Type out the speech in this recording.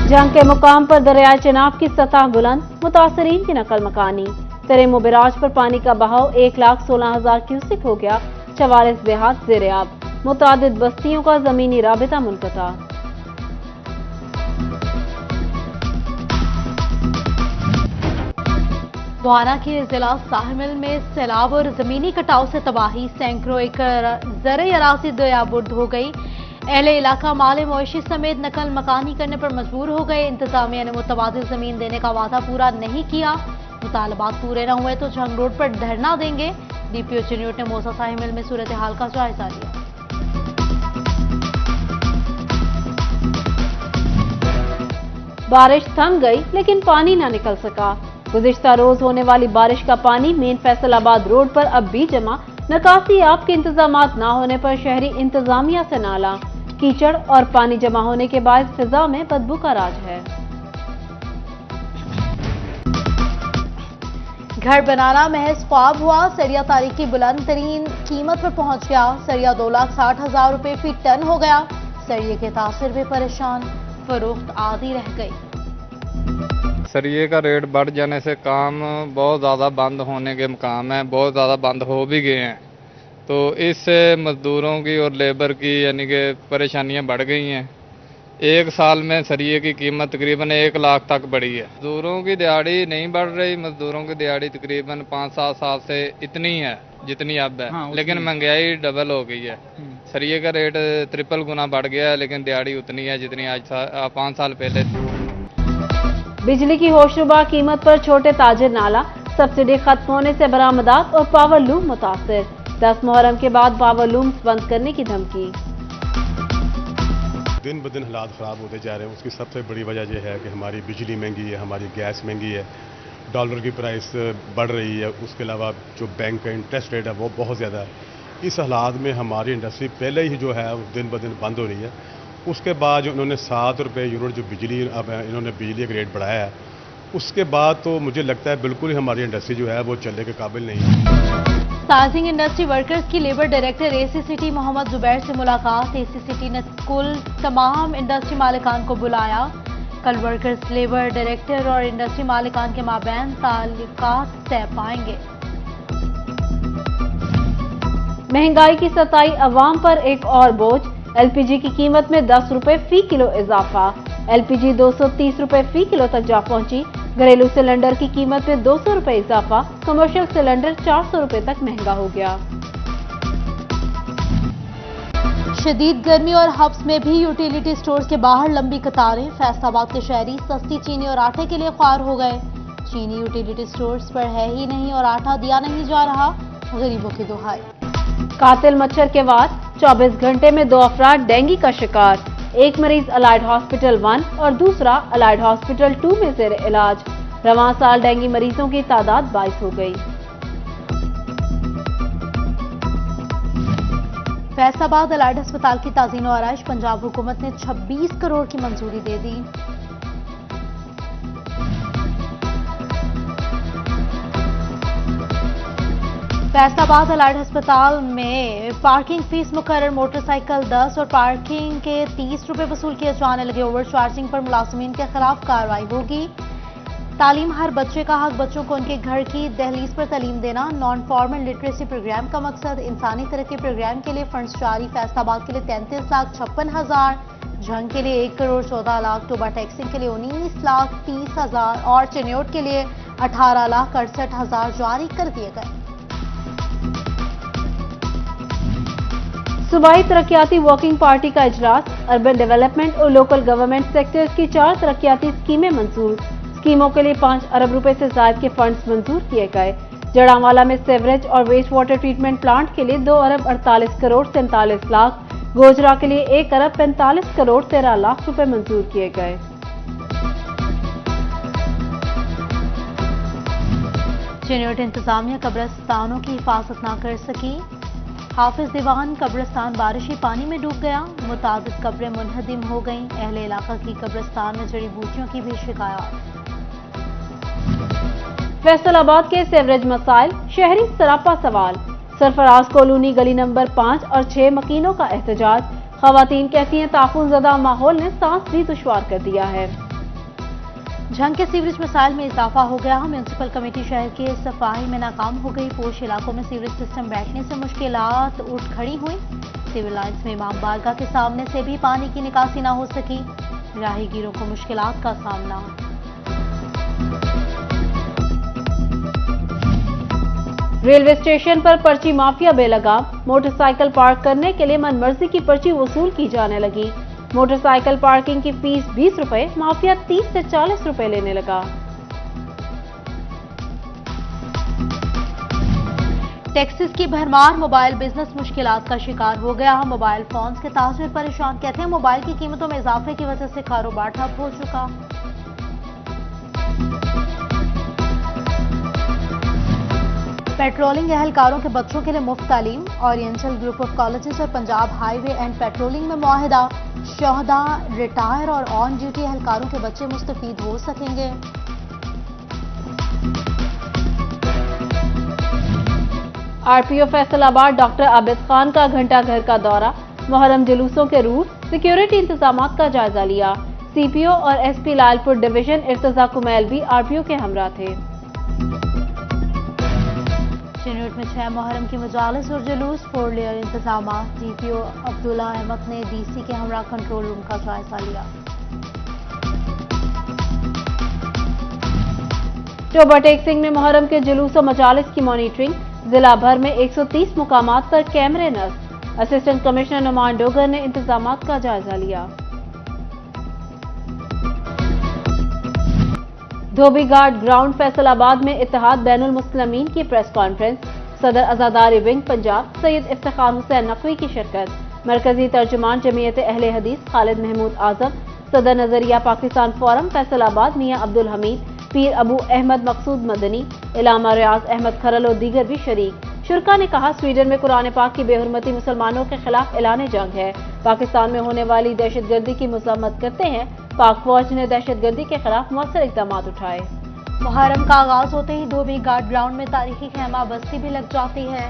जंग के मुकाम पर दरियाए चिनाब की सतह बुलंद, मुतासरीन की नकल मकानी। तेरेमो बैराज पर पानी का बहाव 1,16,000 क्यूसिक हो गया, 44 देहात ज़ेर-ए-आब, मुतादिद बस्तियों का जमीनी राबिता मुनक़ता। बुहाना के जिला साहिमिल में सैलाब और जमीनी कटाव से तबाही, सैकड़ों एकड़ ज़र अराज़ी दरियाबुर्द हो गई। अहले इलाका माल मवेशी समेत नकल मकानी करने पर मजबूर हो गए। इंतजामिया ने मुतबादिल जमीन देने का वादा पूरा नहीं किया। मुतालबात पूरे न हुए तो जंग रोड पर धरना देंगे। डीपीओ चिन्यूट ने मौसा साहिमिल में सूरत हाल का जायजा लिया। बारिश थम गई लेकिन पानी न निकल सका। गुज़िश्ता रोज होने वाली बारिश का पानी मेन फैसलाबाद रोड पर अब भी जमा। निकासी आब के इंतजामात न होने पर शहरी इंतजामिया से नाला। कीचड़ और पानी जमा होने के बाद फिजा में बदबू का राज है। घर बनाना महज ख्वाब हुआ। सरिया तारीखी बुलंद तरीन कीमत पर पहुंच गया। सरिया 2,60,000 रुपए फी टन हो गया। सरिये के तासिर भी परेशान, फरोख्त आधी रह गई। सरिये का रेट बढ़ जाने से काम बहुत ज़्यादा बंद होने के मुकाम है, बहुत ज़्यादा बंद हो भी गए हैं। तो इससे मजदूरों की और लेबर की यानी कि परेशानियां बढ़ गई हैं। एक साल में सरिये की कीमत तकरीबन 1 लाख तक बढ़ी है। मजदूरों की दिहाड़ी नहीं बढ़ रही। मजदूरों की दिहाड़ी तकरीबन 5-7 साल से इतनी है जितनी अब है। लेकिन महंगाई डबल हो गई है। सरिये का रेट ट्रिपल गुना बढ़ गया है, लेकिन दिहाड़ी उतनी है जितनी आज 5 साल पहले थी। बिजली की होशरुबा कीमत पर छोटे ताजिर नाला। सब्सिडी खत्म होने से बरामदात और पावर लूम मुतासिर। 10 मुहर्रम के बाद पावर लूम्स बंद करने की धमकी। दिन ब दिन हालात ख़राब होते जा रहे हैं। उसकी सबसे बड़ी वजह यह है कि हमारी बिजली महंगी है, हमारी गैस महंगी है, डॉलर की प्राइस बढ़ रही है। उसके अलावा जो बैंक का इंटरेस्ट रेट है वो बहुत ज़्यादा है। इस हालात में हमारी इंडस्ट्री पहले ही जो है दिन ब दिन बंद हो रही है। उसके बाद जो उन्होंने 7 रुपये यूनिट जो बिजली अब इन्होंने बिजली का रेट बढ़ाया है, उसके बाद तो मुझे लगता है बिल्कुल ही हमारी इंडस्ट्री जो है वो चलने के काबिल नहीं है। साइजिंग इंडस्ट्री वर्कर्स की लेबर डायरेक्टर एसीसीटी मोहम्मद जुबैर से मुलाकात। एसीसीटी ने कुल तमाम इंडस्ट्री मालिकान को बुलाया। कल वर्कर्स, लेबर डायरेक्टर और इंडस्ट्री मालिकान के माबैन ताल्लुकात तय पाएंगे। महंगाई की सताई अवाम पर एक और बोझ। एलपीजी की कीमत में 10 रुपए फी किलो इजाफा। एलपीजी 230 रुपए फी किलो तक जा पहुंची। घरेलू सिलेंडर की कीमत में 200 रुपए इजाफा। कमर्शियल सिलेंडर 400 रुपए तक महंगा हो गया। शदीद गर्मी और हब्स में भी यूटिलिटी स्टोर्स के बाहर लंबी कतारें। फैसलाबाद के शहरी सस्ती चीनी और आटे के लिए ख्वार हो गए। चीनी यूटिलिटी स्टोर्स पर है ही नहीं और आटा दिया नहीं जा रहा। गरीबों की दुहाई। कातिल मच्छर के वार। 24 घंटे में 2 अफराद डेंगू का शिकार। एक मरीज अलाइड हॉस्पिटल 1 और दूसरा अलाइड हॉस्पिटल 2 में ज़ेर इलाज। रवां साल डेंगू मरीजों की तादाद 22 हो गई। फैसलाबाद अलाइड अस्पताल की ताज़ीन और आराइश पंजाब हुकूमत ने 26 करोड़ की मंजूरी दे दी। फैसलाबाद अलाइड अस्पताल में पार्किंग फीस मुकर्रर, मोटरसाइकिल 10 और पार्किंग के 30 रुपए वसूल किए जाने लगे। ओवर चार्जिंग पर मुलाजिमीन के खिलाफ कार्रवाई होगी। तालीम हर बच्चे का हक। बच्चों को उनके घर की दहलीज पर तालीम देना। नॉन फॉर्मल लिटरेसी प्रोग्राम का मकसद। इंसानी तरक्की प्रोग्राम के लिए फंड्स जारी। फैसलाबाद के लिए 33,56,000, झंग के लिए 1,14,00,000, टोबा टैक्सिंग के लिए 19,30,000 और चिन्योट के लिए 18,68,000 जारी कर दिए गए। सूबाई तरक्याती वर्किंग पार्टी का इजलास। अर्बन डेवलपमेंट और लोकल गवर्नमेंट सेक्टर्स की 4 तरक्याती स्कीमें मंजूर। स्कीमों के लिए 5 अरब रुपए से ज्यादा के फंड्स मंजूर किए गए। जड़ावाला में सेवरेज और वेस्ट वाटर ट्रीटमेंट प्लांट के लिए 2 अरब 48 करोड़ 47 लाख। गोजरा के लिए 1 अरब 45 करोड़ 13 लाख रुपए मंजूर किए गए। चिन्योट इंतजामिया कब्रिस्तानों की हिफाजत न कर सकी। हाफिज दीवान कब्रिस्तान बारिशी पानी में डूब गया। मुतादिद कब्रें मुनहदिम हो गईं। अहले इलाका की कब्रिस्तान में जड़ी बूटियों की भी शिकायत। फैसलाबाद के सेवरेज मसाइल। शहरी सरापा सवाल। सरफराज कॉलोनी गली नंबर 5 और 6 मकीनों का एहतजाज। खवातीन कहती हैं ताफून ज़दा माहौल ने सांस भी दुश्वार कर दिया है। झंग के सीवरेज मिसाइल में इजाफा हो गया। म्यूनिसिपल कमेटी शहर के सफाई में नाकाम हो गई। पोश इलाकों में सीवरेज सिस्टम बैठने से मुश्किलात उठ खड़ी हुई। सिविल लाइंस में इमाम बारगाह के सामने से भी पानी की निकासी न हो सकी। राहगीरों को मुश्किलात का सामना। रेलवे स्टेशन पर पर्ची माफिया बेलगाम। मोटरसाइकिल पार्क करने के लिए मनमर्जी की पर्ची वसूल की जाने लगी। मोटरसाइकिल पार्किंग की फीस 20 रुपए, माफिया 30 से 40 रुपए लेने लगा। टैक्सेस की भरमार, मोबाइल बिजनेस मुश्किलात का शिकार हो गया। मोबाइल फोन्स के ताजिर परेशान, कहते हैं मोबाइल की कीमतों में इजाफे की वजह से कारोबार ठप हो चुका। पेट्रोलिंग एहलकारों के बच्चों के लिए मुफ्त तालीम। ओरिएंटल ग्रुप ऑफ कॉलेजेस और पंजाब हाईवे एंड पेट्रोलिंग में मुआहिदा। शोहदा, रिटायर और ऑन ड्यूटी एहलकारों के बच्चे मुस्तफीद हो सकेंगे। आरपीओ फैसलाबाद डॉक्टर आबिद खान का घंटा घर का दौरा। मुहर्रम जुलूसों के रूट, सिक्योरिटी इंतजामात का जायजा लिया। सीपीओ और एसपी लालपुर डिवीजन इर्तजा कुमैल भी आरपीओ के हमरा थे। चिन्नूट में 6 मुहर्रम की मजालिस और जुलूस, 4 लेयर इंतजाम। डीपीओ अब्दुल्ला अहमद ने डीसी के हमरा कंट्रोल रूम का जायजा लिया। टोबा टेक सिंह में मुहर्रम के जुलूस और मजालिस की मॉनिटरिंग। जिला भर में 130 मुकामात पर कैमरे नस्ब। असिस्टेंट कमिश्नर नुमान डोगर ने इंतजामात का जायजा लिया। धोबी घाट ग्राउंड फैसलाबाद में इत्तेहाद बैनुल मुस्लिमीन की प्रेस कॉन्फ्रेंस। सदर अजादारी विंग पंजाब सैयद इफ्तिखार हुसैन नकवी की शिरकत। मरकजी तर्जुमान जमीयत अहले हदीस खालिद महमूद आजम, सदर नजरिया पाकिस्तान फोरम फैसलाबाद मियां अब्दुल हमीद, पीर अबू अहमद मकसूद मदनी, इलामा रियाज अहमद खरल और दीगर भी शरीक। शुरका ने कहा, स्वीडन में कुरान पाक की बेहुरमती मुसलमानों के खिलाफ ऐलान जंग है। पाकिस्तान में होने वाली दहशतगर्दी की मजम्मत करते हैं। पाक फौज ने दहशतगर्दी के खिलाफ मौसर इकदाम उठाए। मुहर्रम का आगाज होते ही धोबी घाट ग्राउंड में तारीखी खेमा बस्ती भी लग जाती है।